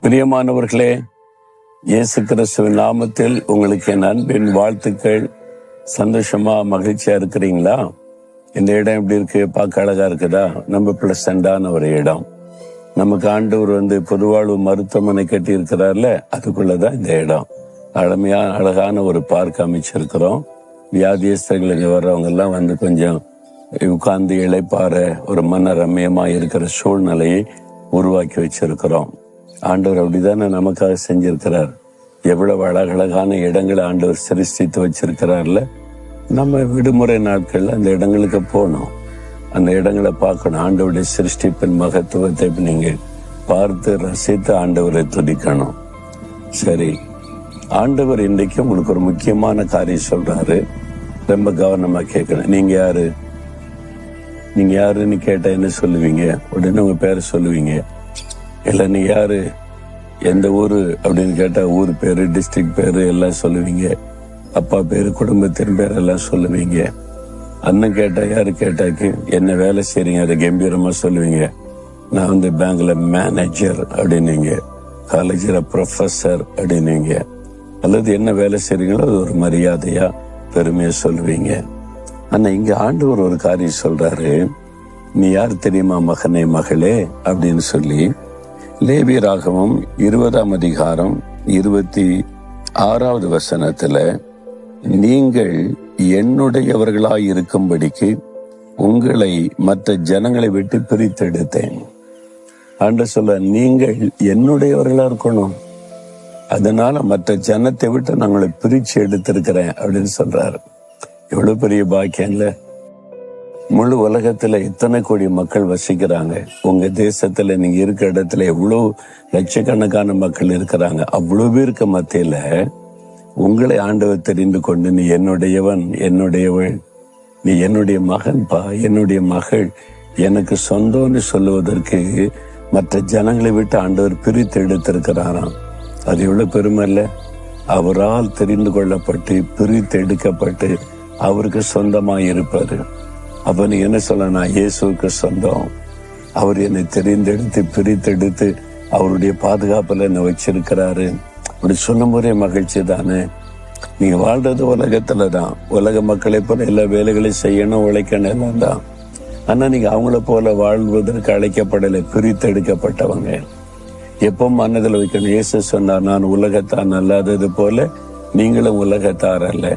பிரியமானவர்களே, இயேசு கிறிஸ்துவின் நாமத்தில் உங்களுக்கு என் அன்பின் வாழ்த்துக்கள். சந்தோஷமா மகிழ்ச்சியா இருக்கிறீங்களா? இந்த இடம் எப்படி இருக்கு? பார்க்க அழகா இருக்குதா? நம்ம பிளசண்டான ஒரு இடம். நமக்கு ஆண்டவர் பொதுவாழ்வு மருத்துவமனை கட்டி இருக்கிறார்ல, அதுக்குள்ளதான் இந்த இடம். அழகான ஒரு பார்க் அமைச்சிருக்கிறோம். வியாதியஸ்தர்கள் இங்க வர்றவங்க எல்லாம் கொஞ்சம் உட்கார்ந்து இளைப்பாற ஒரு மன ரம்யமா இருக்கிற சூழ்நிலையை உருவாக்கி வச்சிருக்கிறோம். ஆண்டவர் அப்படிதானே நமக்காக செஞ்சிருக்கிறார். எவ்வளவு அழகழகான இடங்களை ஆண்டவர் சிருஷ்டித்து வச்சிருக்கிறார்ல. நம்ம விடுமுறை நாட்கள்ல அந்த இடங்களுக்கு போகணும், அந்த இடங்களை பார்க்கணும். ஆண்டவருடைய சிருஷ்டிப்பின் மகத்துவத்தை நீங்க பார்த்து ரசித்து ஆண்டவரை துதிக்கணும். சரி, ஆண்டவர் இன்றைக்கு உங்களுக்கு ஒரு முக்கியமான காரியம் சொல்றாரு. ரொம்ப கவனமா கேட்கணும். நீங்க யாருன்னு கேட்டா என்ன சொல்லுவீங்க? உடனே உங்க பேரை சொல்லுவீங்க. இல்ல நீ யாரு, எந்த ஊரு அப்படின்னு கேட்டா ஊர் பேரு, டிஸ்ட்ரிக்ட் பேரு எல்லாம் சொல்லுவீங்க. அப்பா பேரு, குடும்பத்தின் பேர் எல்லாம் சொல்லுவீங்க. அண்ணன் கேட்டா யாரு கேட்டாக்கு என்ன வேலை செய்றீங்க, அதை கம்பீரமா சொல்லுவீங்க. நான் பேங்க்ல மேனேஜர் அப்படின்னீங்க, காலேஜ்ல ப்ரொஃபசர் அப்படின்னீங்க. அல்லது என்ன வேலை செய்றீங்களோ அது ஒரு மரியாதையா பெருமையா சொல்லுவீங்க. ஆனா இங்க ஆண்டவர் ஒரு காரியம் சொல்றாரு. நீ யார் தெரியுமா மகனே, மகளே அப்படின்னு சொல்லி லேவியராகமம் 20ஆம் அதிகாரம் 26வது வசனத்துல, நீங்கள் என்னுடையவர்களாய் இருக்கும்படிக்கு உங்களை மற்ற ஜனங்களை விட்டு பிரித்தெடுத்தேன். ஆண்டு சொல்ல, நீங்கள் என்னுடையவர்களா இருக்கணும், அதனால மற்ற ஜனத்தை விட்டு நான் உங்களை பிரிச்சு எடுத்திருக்கிறேன் அப்படின்னு சொல்றாரு. எவ்வளவு பெரிய பாக்கியம் இல்ல? முழு உலகத்துல இத்தனை கோடி மக்கள் வசிக்கிறாங்க. உங்க தேசத்துல நீங்க இருக்க இடத்துல எவ்வளவு லட்சக்கணக்கான மக்கள் இருக்கிறாங்க. அவ்வளவு பேருக்கு மத்தியில உங்களை ஆண்டவர் தெரிந்து கொண்டு, நீ என்னுடையவன், என்னுடையவள், நீ என்னுடைய மகன்பா, என்னுடைய மகள், எனக்கு சொந்தம்னு சொல்லுவதற்கு மற்ற ஜனங்களை விட்டு ஆண்டவர் பிரித்து எடுத்திருக்கிறாராம். அது எவ்வளவு பெருமை இல்ல? அவரால் தெரிந்து கொள்ளப்பட்டு பிரித்து எடுக்கப்பட்டு அவருக்கு சொந்தமாய் இருப்பாரு. அப்ப நீ என்ன சொல்ல? நான் இயேசுக்கு சொந்தம். அவர் என்னை தெரிந்தெடுத்து பிரித்தெடுத்து அவருடைய பாதுகாப்புல என்ன வச்சிருக்கிறாரு. அப்படி சொல்லும் போதே மகிழ்ச்சி தானே? நீங்க வாழ்றது உலகத்துலதான். உலக மக்களை போல எல்லா வேலைகளையும் செய்யணும், உழைக்கணும் எல்லாம் தான். ஆனா நீங்க அவங்கள போல வாழ்வதற்கு அழைக்கப்படலை, பிரித்தெடுக்கப்பட்டவங்க. எப்போ மனதில் வைக்கணும். இயேசு சொன்னார், நான் உலகத்தான் அல்லாதது போல நீங்களும் உலகத்தார் அல்ல.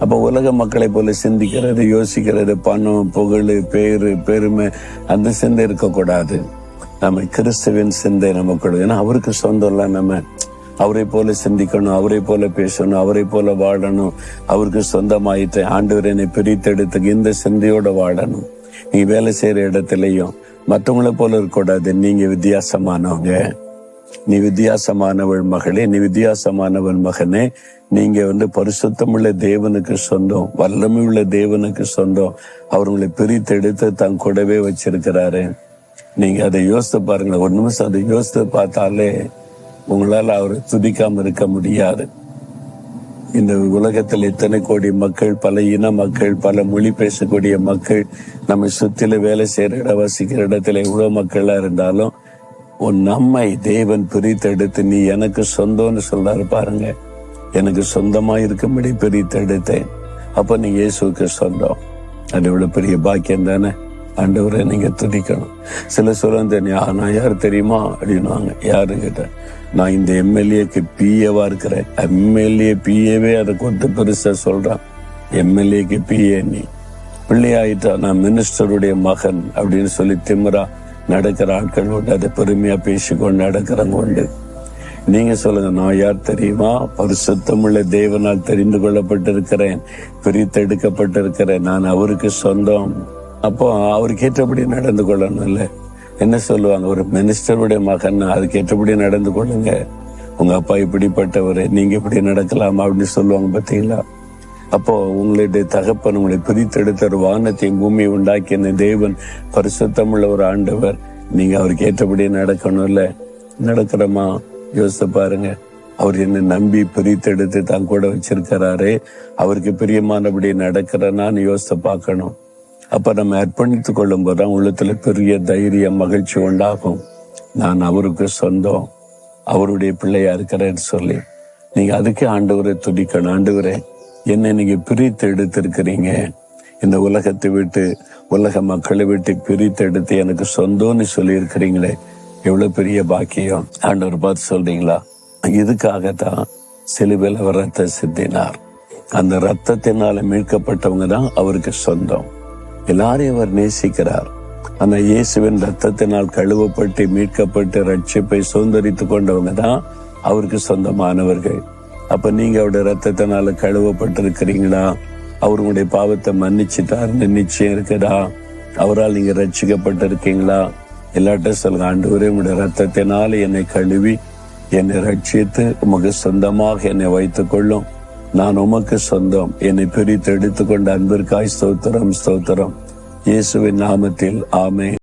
அப்ப உலக மக்களை போல சிந்திக்கிறது, யோசிக்கிறது, பணம், புகழ், பேரு, பெருமை, அந்த சிந்தை இருக்கக்கூடாது. நம்ம கிறிஸ்துவின் சிந்தை நமக்கு, ஏன்னா அவருக்கு சொந்தம் இல்ல. நம்ம அவரை போல சிந்திக்கணும், அவரை போல பேசணும், அவரை போல வாழணும். அவருக்கு சொந்தமாயிட்டு ஆண்டவர் என்னை பிரித்தெடுத்து இந்த சிந்தையோட வாழணும். நீ வேலை செய்யற இடத்துலயும் மற்றவங்களை போல இருக்கக்கூடாது. நீங்க வித்தியாசமானவங்க, நீ வித்தியாசமானவள் மகளே, நீ வித்தியாசமானவன் மகனே. நீங்க பரிசுத்தமுள்ள தேவனுக்கு சொந்தம், வல்லமை உள்ள தேவனுக்கு சொந்தம். அவர் உங்களை பிரித்தெடுத்து தன் கூடவே வச்சிருக்கிறாரு. நீங்க அதை யோசித்து பாருங்களேன். ஒரு நிமிஷம் அதை யோசித்து பார்த்தாலே உங்களால அவரை துதிக்காம இருக்க முடியாது. இந்த உலகத்தில் இத்தனை கோடி மக்கள், பல இன மக்கள், பல மொழி பேசக்கூடிய மக்கள், நம்ம சுத்தில வேலை செய்யற இடம், வசிக்கிற இடத்துல எவ்வளவு மக்களா இருந்தாலும் நம்மை தேவன் பிரித்தெடுத்து நீ எனக்கு சொந்தம்னு சொல்றாரு பாருங்க. எனக்கு சொந்தமா இருக்கும்படி பிரித்தெடுத்தேன். அப்ப நீ இயேசுக்கு சொந்தம். அது எவ்வளவு பெரிய பாக்கியம் தானே? ஆண்டவரை நீங்க துதிக்கணும். சில சொல்ல, நான் யார் தெரியுமா அப்படின்னுவாங்க. யாரு கேட்ட, நான் இந்த எம்எல்ஏக்கு பிஏவா இருக்கிறேன். எம்எல்ஏ பிஏவே அதை கொண்டு பெருசா சொல்றான். எம்எல்ஏக்கு பிஏ நீ பிள்ளையாயிட்டா, நான் மினிஸ்டருடைய மகன் அப்படின்னு சொல்லி திமிரா நடக்கிற ஆட்கள் உண்டு. அதை பெருமையா பேசிக்கொண்டு நடக்கிறவங்க உண்டு. நீங்க சொல்லுங்க, நான் யார் தெரியுமா? பரிசுத்தமுள்ள தேவனால் தெரிந்து கொள்ளப்பட்டிருக்கிறேன், பிரித்தெடுக்கப்பட்டிருக்கிறேன், நான் அவருக்கு சொந்தம். அப்போ அவருக்கு ஏற்றபடி நடந்து கொள்ளணும் இல்ல? என்ன சொல்லுவாங்க, ஒரு மினிஸ்டருடைய மகன், அதுக்கு ஏற்றபடி நடந்து கொள்ளுங்க. உங்க அப்பா இப்படிப்பட்டவர், நீங்க இப்படி நடக்கலாமா அப்படின்னு சொல்லுவாங்க பாத்தீங்களா? அப்போ உங்களுடைய தகப்பன் உங்களை பிரித்தெடுத்த ஒரு வானத்தையும் பூமியை உண்டாக்கிய தேவன் பரிசுத்தமுள்ள ஒரு ஆண்டவர். நீங்க அவருக்கு ஏற்றபடி நடக்கணும் இல்ல? நடக்கிறோமா? யோசித்து பாருங்க. அவர் என்ன நம்பி பிரித்தெடுத்து தான் கூட வச்சிருக்கிறாரே, அவருக்கு பிரியமானபடி நடக்கிறனான்னு யோசித்து பார்க்கணும். அப்ப நம்ம அர்ப்பணித்துக் கொள்ளும் போதுதான் உள்ளத்துல பெரிய தைரியம், மகிழ்ச்சி உண்டாகும். நான் அவருக்கு சொந்தம், அவருடைய பிள்ளையா இருக்கிறேன்னு சொல்லி நீங்க அதுக்கே ஆண்டவரை துதிக்கணும். ஆண்டவரே, என்னை நீங்க பிரித்து எடுத்திருக்கிறீங்க, இந்த உலகத்தை விட்டு உலக மக்களை விட்டு பிரித்து எடுத்து எனக்கு சொந்தம்னு சொல்லி இருக்கிறீங்களே, எவ்வளவு பெரிய பாக்கியம். ஆண்டவர் பார்த்து சொல்றீங்களா, இதுக்காகத்தான் சிலுவையில் அவர் ரத்தம் சிந்தினார். அந்த ரத்தத்தினால மீட்கப்பட்டவங்க தான் அவருக்கு சொந்தம். எல்லாரையும் அவர் நேசிக்கிறார். ஆனா இயேசுவின் ரத்தத்தினால் கழுவப்பட்டு மீட்கப்பட்டு ரட்சிப்பை சுதந்தரித்து கொண்டவங்க தான் அவருக்கு சொந்தமானவர்கள். அப்ப நீங்க அவருடைய ரத்தத்தினால கழுவப்பட்டிருக்கிறீங்களா? அவருடைய பாவத்தை மன்னிச்சுட்டாருன்னு நிச்சயம் இருக்குதா? அவரால் நீங்க ரட்சிக்கப்பட்டிருக்கீங்களா? எல்லாட்டும் சொல்லுங்க, ஆண்டவரே, உங்களுடைய ரத்தத்தினால என்னை கழுவி என்னை ரட்சித்து உமக்கு சொந்தமாக என்னை வைத்துக் கொள்ளும். நான் உமக்கு சொந்தம். என்னை பிரித்து எடுத்துக்கொண்ட அன்பிற்காய் ஸ்தோத்திரம், ஸ்தோத்திரம். இயேசுவின் நாமத்தில் ஆமென்.